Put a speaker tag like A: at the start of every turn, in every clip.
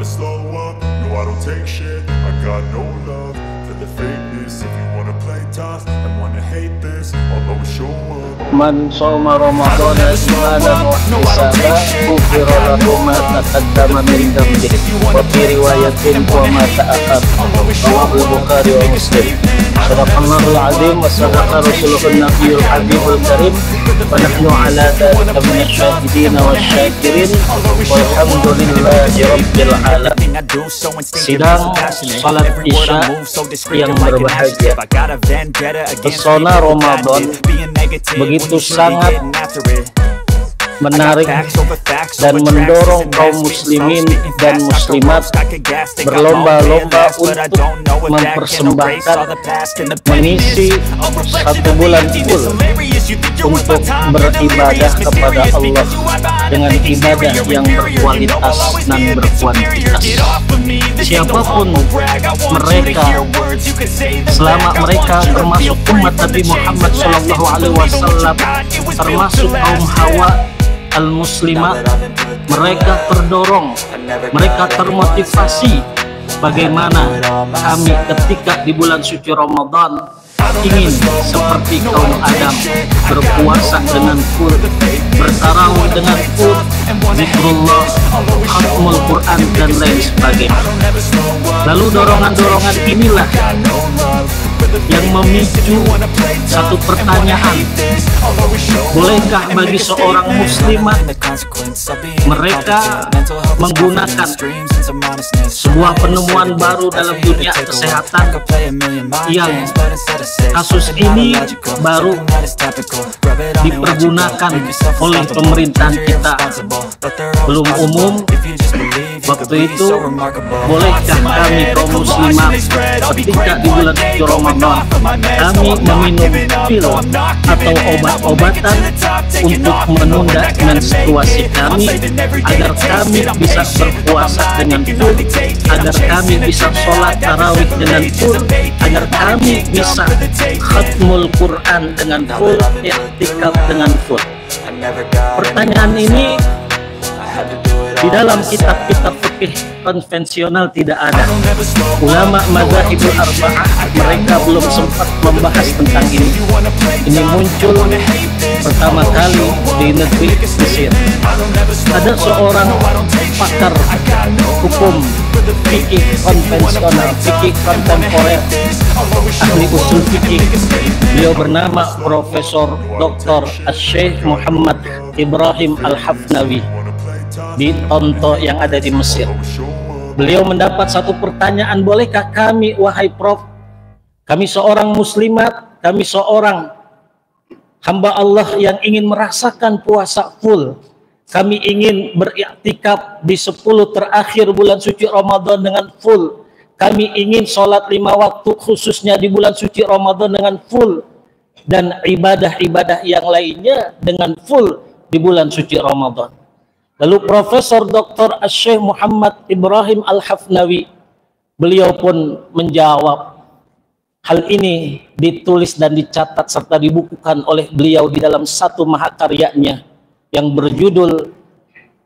A: never slow up, no I don't take shit. I got no love for the fakeness. If you wanna play tough and wanna hate this, I'll always show up.
B: Man shoma Ramadana imanan wa ihtisaba ghufira lahu ma taqaddama min dhanbihi wa fi riwayatin wa ma ta'akhkhar. Rawahu Bukhari wa Muslim. Sadaqallahul azim wa sadaqa rasuluhun nabiyul habibul karim wa nahnu ala dhalika minasyahidin wasyakirin walhamdulillahi rabbil alamin. Sidang salat Isya yang berbahagia, pesona Ramadan begitu sangat menarik dan mendorong kaum muslimin dan muslimat berlomba-lomba untuk mempersembahkan, mengisi satu bulan full untuk beribadah kepada Allah dengan ibadah yang berkualitas dan berkuantitas. Siapapun mereka, selama mereka termasuk umat Nabi Muhammad SAW, termasuk kaum Hawa al-muslimah, mereka terdorong, mereka termotivasi bagaimana kami ketika di bulan suci Ramadan ingin seperti kaum Adam, berpuasa dengan full, bertarawih dengan full, zikrullah, khatmul Quran dan lain sebagainya. Lalu dorongan-dorongan inilah yang memicu satu pertanyaan, bolehkah bagi seorang muslimah mereka menggunakan sebuah penemuan baru dalam dunia kesehatan yang kasus ini baru dipergunakan oleh pemerintahan kita, belum umum. Waktu itu, bolehkah kami kaum muslimah ketika di bulan suci Ramadan kami meminum pil atau obat-obatan untuk menunda menstruasi kami agar kami bisa berpuasa dengan full, agar kami bisa sholat tarawih dengan full, agar kami bisa khatmul Quran dengan full, i'tikaf dengan full. Pertanyaan ini di dalam kitab-kitab fikih konvensional tidak ada. Ulama mazhabul arba'ah mereka belum sempat membahas tentang ini. Ini muncul pertama kali di negeri Mesir. Ada seorang pakar hukum fikih konvensional, fikih kontemporer, ahli usul fikih. Beliau bernama Profesor Dr. Syekh Muhammad Ibrahim Al-Hafnawi di Tonto yang ada di Mesir. Beliau mendapat satu pertanyaan, bolehkah kami, wahai Prof, kami seorang muslimat, kami seorang hamba Allah yang ingin merasakan puasa full, kami ingin beriktikaf di 10 terakhir bulan suci Ramadan dengan full, kami ingin sholat 5 waktu khususnya di bulan suci Ramadan dengan full, dan ibadah-ibadah yang lainnya dengan full di bulan suci Ramadan. Lalu Profesor Dr. Syekh Muhammad Ibrahim Al-Hafnawi, beliau pun menjawab. Hal ini ditulis dan dicatat serta dibukukan oleh beliau di dalam satu mahakaryanya yang berjudul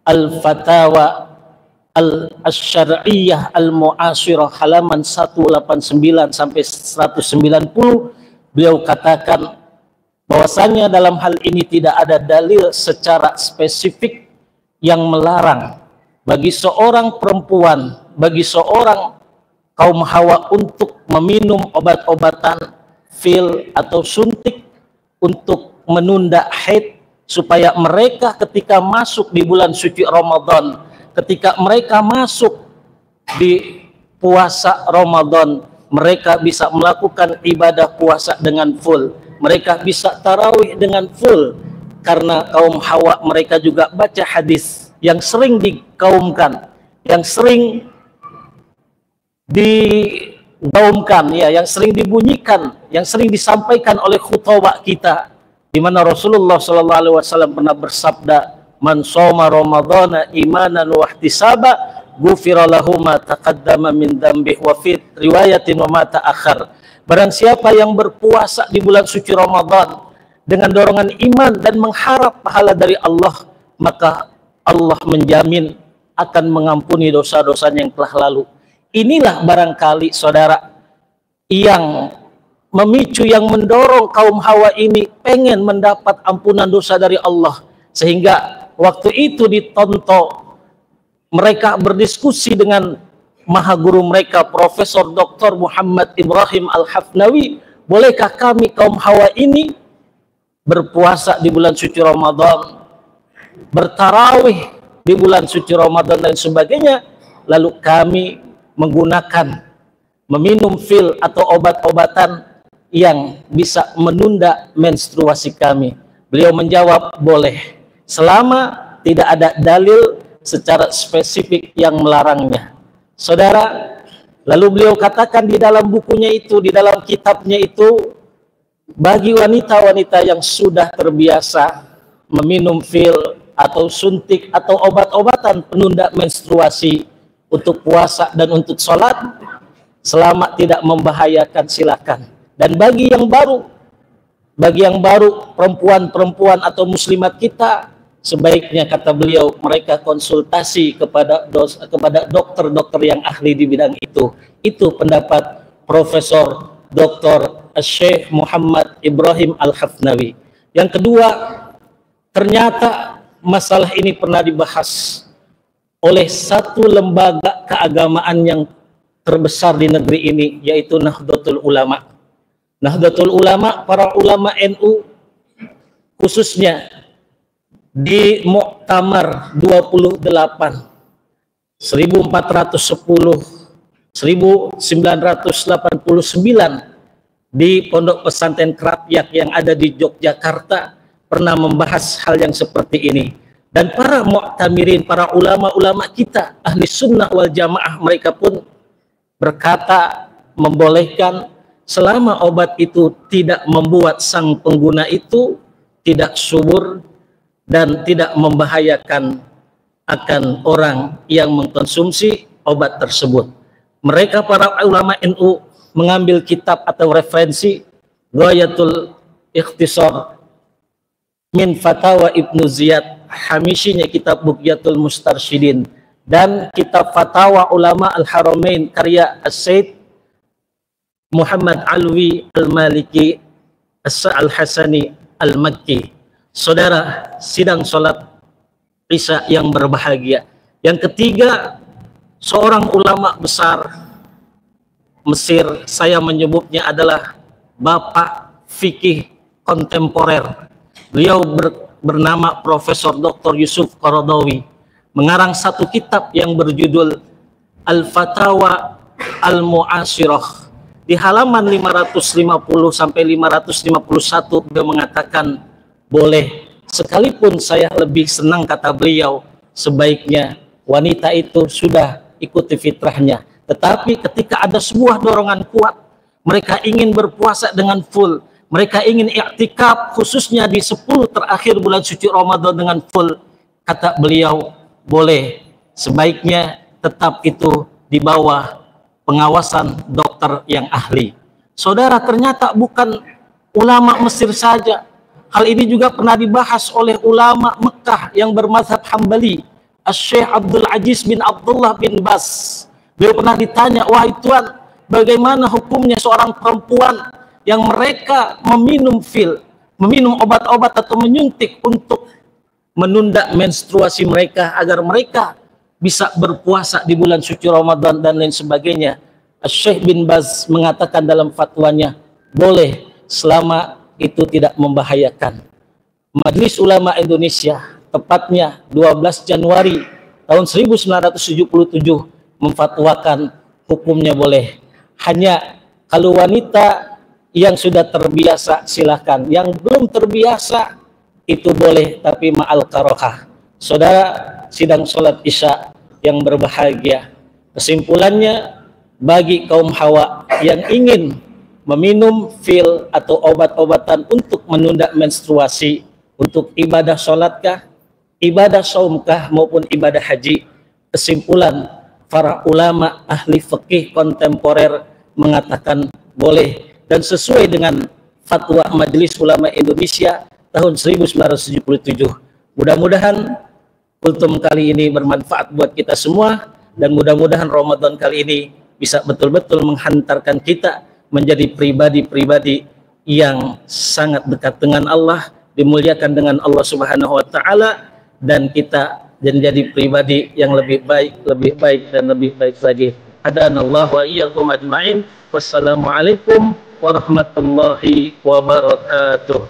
B: Al-Fatawa Al-Syar'iyyah Al-Mu'asirah, halaman 189 sampai 190. Beliau katakan bahwasanya dalam hal ini tidak ada dalil secara spesifik yang melarang bagi seorang perempuan, bagi seorang kaum Hawa untuk meminum obat-obatan pil atau suntik untuk menunda haid, supaya mereka ketika masuk di bulan suci Ramadan, ketika mereka masuk di puasa Ramadan, mereka bisa melakukan ibadah puasa dengan full, mereka bisa tarawih dengan full. Karena kaum Hawa mereka juga baca hadis yang sering dikaumkan, yang sering digaumkan, ya, yang sering dibunyikan, yang sering disampaikan oleh khutbah kita, di mana Rasulullah SAW pernah bersabda, "Man shoma Ramadhana imanan wa ihtisaba, ghufira lahu ma taqaddama min dzambihi wa fi riwayatin wa ma ta'akhkhar." Barang siapa yang berpuasa di bulan suci Ramadan dengan dorongan iman dan mengharap pahala dari Allah, maka Allah menjamin akan mengampuni dosa-dosanya yang telah lalu. Inilah barangkali saudara yang memicu, yang mendorong kaum Hawa ini pengen mendapat ampunan dosa dari Allah. Sehingga waktu itu ditonton mereka berdiskusi dengan maha guru mereka, Profesor Dr. Muhammad Ibrahim Al-Hafnawi, bolehkah kami kaum Hawa ini berpuasa di bulan suci Ramadan, bertarawih di bulan suci Ramadan dan sebagainya, lalu kami menggunakan meminum pil atau obat-obatan yang bisa menunda menstruasi kami. Beliau menjawab boleh, selama tidak ada dalil secara spesifik yang melarangnya. Saudara, lalu beliau katakan di dalam bukunya itu, di dalam kitabnya itu, bagi wanita-wanita yang sudah terbiasa meminum pil atau suntik atau obat-obatan penunda menstruasi untuk puasa dan untuk sholat, selama tidak membahayakan silakan. Dan bagi yang baru perempuan-perempuan atau muslimat kita, sebaiknya kata beliau mereka konsultasi kepada dokter-dokter yang ahli di bidang itu. Itu pendapat Profesor Dr. Syekh Muhammad Ibrahim Al-Hafnawi. Yang kedua, ternyata masalah ini pernah dibahas oleh satu lembaga keagamaan yang terbesar di negeri ini, yaitu Nahdlatul Ulama. Nahdlatul Ulama, para ulama NU, khususnya di Muktamar 28 1989 di Pondok Pesantren Krapyak yang ada di Yogyakarta pernah membahas hal yang seperti ini. Dan para mu'tamirin, para ulama-ulama kita ahli sunnah wal jamaah, mereka pun berkata membolehkan selama obat itu tidak membuat sang pengguna itu tidak subur dan tidak membahayakan akan orang yang mengkonsumsi obat tersebut. Mereka para ulama NU mengambil kitab atau referensi Ghayatul Ikhtisar min Fatawa Ibnu Ziyad Hamishinya kitab Bughyatul Mustarsyidin dan kitab Fatawa Ulama Al-Haramain karya As-Said Muhammad Alwi Al-Maliki Al-Hasani Al-Makki. Saudara, sidang sholat Isya yang berbahagia. Yang ketiga, seorang ulama besar Mesir, saya menyebutnya adalah Bapak Fikih kontemporer. Beliau bernama Profesor Dr. Yusuf Qaradawi, mengarang satu kitab yang berjudul Al-Fatawa Al-Mu'asirah. Di halaman 550 sampai 551 beliau mengatakan boleh, sekalipun saya lebih senang, kata beliau, sebaiknya wanita itu sudah ikuti fitrahnya. Tetapi ketika ada sebuah dorongan kuat, mereka ingin berpuasa dengan full, mereka ingin i'tikaf khususnya di 10 terakhir bulan suci Ramadan dengan full, kata beliau boleh, sebaiknya tetap itu di bawah pengawasan dokter yang ahli. Saudara, ternyata bukan ulama Mesir saja, hal ini juga pernah dibahas oleh ulama Mekah yang bermazhab Hambali, Syekh Abdul Aziz bin Abdullah bin Bas. Beliau pernah ditanya, wahai Tuan, bagaimana hukumnya seorang perempuan yang mereka meminum pil, meminum obat-obat atau menyuntik untuk menunda menstruasi mereka agar mereka bisa berpuasa di bulan suci Ramadan dan lain sebagainya. Syekh bin Baz mengatakan dalam fatwanya, boleh selama itu tidak membahayakan. Majelis Ulama Indonesia tepatnya 12 Januari tahun 1977 memfatwakan hukumnya boleh. Hanya kalau wanita yang sudah terbiasa silahkan, yang belum terbiasa itu boleh tapi ma'al karohah. Saudara, sidang sholat Isya yang berbahagia, kesimpulannya bagi kaum Hawa yang ingin meminum pil atau obat-obatan untuk menunda menstruasi untuk ibadah sholatkah, ibadah saumkah maupun ibadah haji, kesimpulan para ulama ahli fikih kontemporer mengatakan boleh dan sesuai dengan fatwa Majelis Ulama Indonesia tahun 1977. Mudah-mudahan kultum kali ini bermanfaat buat kita semua, dan mudah-mudahan Ramadan kali ini bisa betul-betul menghantarkan kita menjadi pribadi-pribadi yang sangat dekat dengan Allah, dimuliakan dengan Allah Subhanahu wa taala, dan kita menjadi pribadi yang lebih baik dan lebih baik lagi. Hadanallahu wa iyyakum ajma'in. Wassalamualaikum warahmatullahi wabarakatuh.